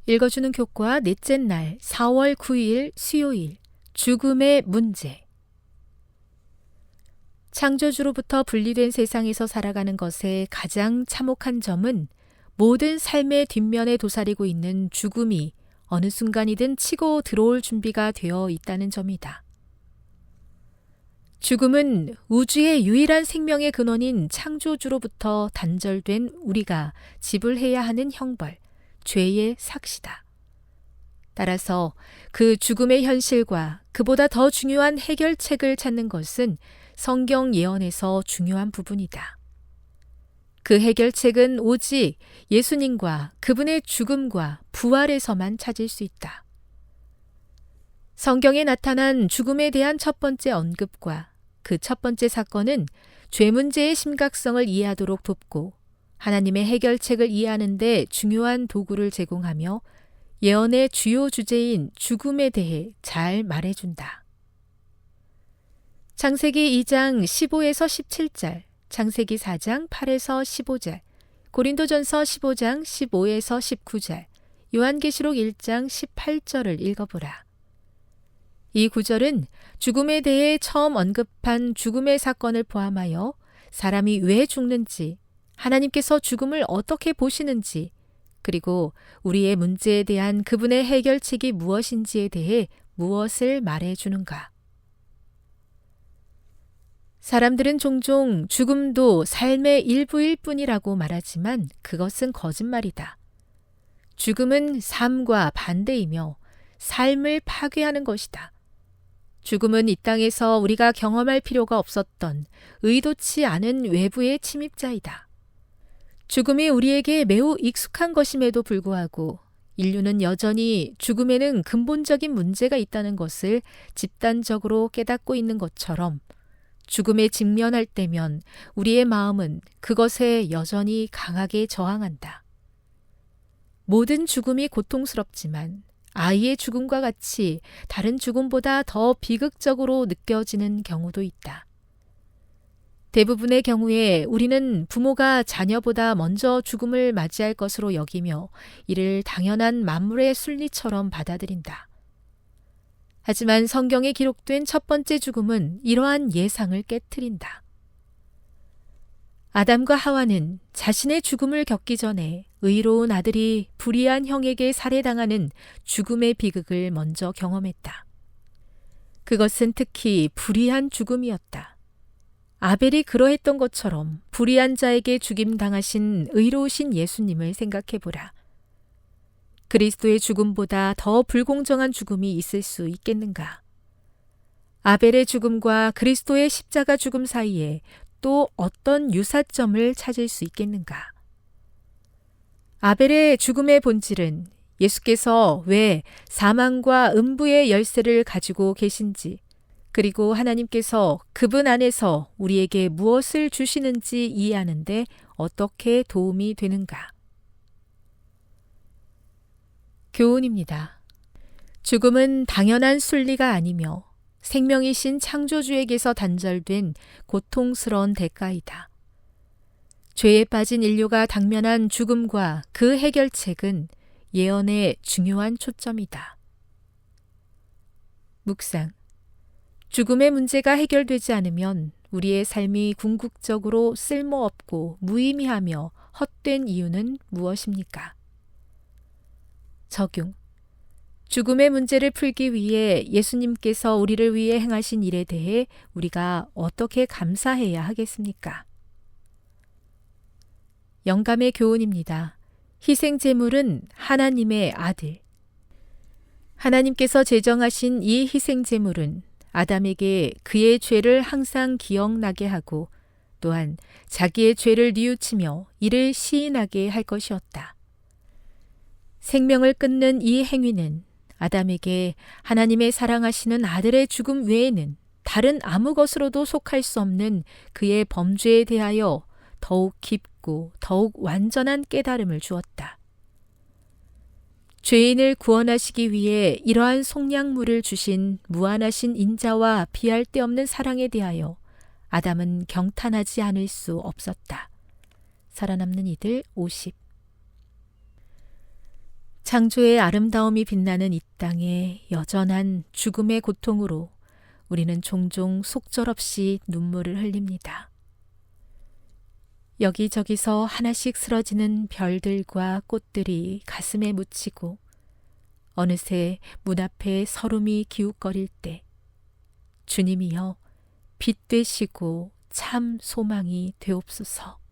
읽어주는 교과 넷째 날 4월 9일 수요일 죽음의 문제. 창조주로부터 분리된 세상에서 살아가는 것의 가장 참혹한 점은 모든 삶의 뒷면에 도사리고 있는 죽음이 어느 순간이든 치고 들어올 준비가 되어 있다는 점이다. 죽음은 우주의 유일한 생명의 근원인 창조주로부터 단절된 우리가 지불해야 하는 형벌, 죄의 삭시다. 따라서 그 죽음의 현실과 그보다 더 중요한 해결책을 찾는 것은 성경 예언에서 중요한 부분이다. 그 해결책은 오직 예수님과 그분의 죽음과 부활에서만 찾을 수 있다. 성경에 나타난 죽음에 대한 첫 번째 언급과 그 첫 번째 사건은 죄 문제의 심각성을 이해하도록 돕고 하나님의 해결책을 이해하는 데 중요한 도구를 제공하며 예언의 주요 주제인 죽음에 대해 잘 말해준다. 창세기 2장 15에서 17절, 창세기 4장 8에서 15절, 고린도전서 15장 15에서 19절, 요한계시록 1장 18절을 읽어보라. 이 구절은 죽음에 대해 처음 언급한 죽음의 사건을 포함하여 사람이 왜 죽는지, 하나님께서 죽음을 어떻게 보시는지, 그리고 우리의 문제에 대한 그분의 해결책이 무엇인지에 대해 무엇을 말해주는가. 사람들은 종종 죽음도 삶의 일부일 뿐이라고 말하지만 그것은 거짓말이다. 죽음은 삶과 반대이며 삶을 파괴하는 것이다. 죽음은 이 땅에서 우리가 경험할 필요가 없었던 의도치 않은 외부의 침입자이다. 죽음이 우리에게 매우 익숙한 것임에도 불구하고 인류는 여전히 죽음에는 근본적인 문제가 있다는 것을 집단적으로 깨닫고 있는 것처럼 죽음에 직면할 때면 우리의 마음은 그것에 여전히 강하게 저항한다. 모든 죽음이 고통스럽지만 아이의 죽음과 같이 다른 죽음보다 더 비극적으로 느껴지는 경우도 있다. 대부분의 경우에 우리는 부모가 자녀보다 먼저 죽음을 맞이할 것으로 여기며 이를 당연한 만물의 순리처럼 받아들인다. 하지만 성경에 기록된 첫 번째 죽음은 이러한 예상을 깨트린다. 아담과 하와는 자신의 죽음을 겪기 전에 의로운 아들이 불의한 형에게 살해당하는 죽음의 비극을 먼저 경험했다. 그것은 특히 불의한 죽음이었다. 아벨이 그러했던 것처럼 불의한 자에게 죽임당하신 의로우신 예수님을 생각해보라. 그리스도의 죽음보다 더 불공정한 죽음이 있을 수 있겠는가? 아벨의 죽음과 그리스도의 십자가 죽음 사이에 또 어떤 유사점을 찾을 수 있겠는가? 아벨의 죽음의 본질은 예수께서 왜 사망과 음부의 열쇠를 가지고 계신지, 그리고 하나님께서 그분 안에서 우리에게 무엇을 주시는지 이해하는데 어떻게 도움이 되는가? 교훈입니다. 죽음은 당연한 순리가 아니며 생명이신 창조주에게서 단절된 고통스러운 대가이다. 죄에 빠진 인류가 당면한 죽음과 그 해결책은 예언의 중요한 초점이다. 묵상. 죽음의 문제가 해결되지 않으면 우리의 삶이 궁극적으로 쓸모없고 무의미하며 헛된 이유는 무엇입니까? 적용. 죽음의 문제를 풀기 위해 예수님께서 우리를 위해 행하신 일에 대해 우리가 어떻게 감사해야 하겠습니까? 영감의 교훈입니다. 희생제물은 하나님의 아들. 하나님께서 제정하신 이 희생제물은 아담에게 그의 죄를 항상 기억나게 하고 또한 자기의 죄를 뉘우치며 이를 시인하게 할 것이었다. 생명을 끊는 이 행위는 아담에게 하나님의 사랑하시는 아들의 죽음 외에는 다른 아무 것으로도 속할 수 없는 그의 범죄에 대하여 더욱 깊고 더욱 완전한 깨달음을 주었다. 죄인을 구원하시기 위해 이러한 속량물을 주신 무한하신 인자와 비할 데 없는 사랑에 대하여 아담은 경탄하지 않을 수 없었다. 살아남는 이들 50. 창조의 아름다움이 빛나는 이 땅에 여전한 죽음의 고통으로 우리는 종종 속절없이 눈물을 흘립니다. 여기저기서 하나씩 쓰러지는 별들과 꽃들이 가슴에 묻히고 어느새 문 앞에 서름이 기웃거릴 때 주님이여 빛 되시고 참 소망이 되옵소서.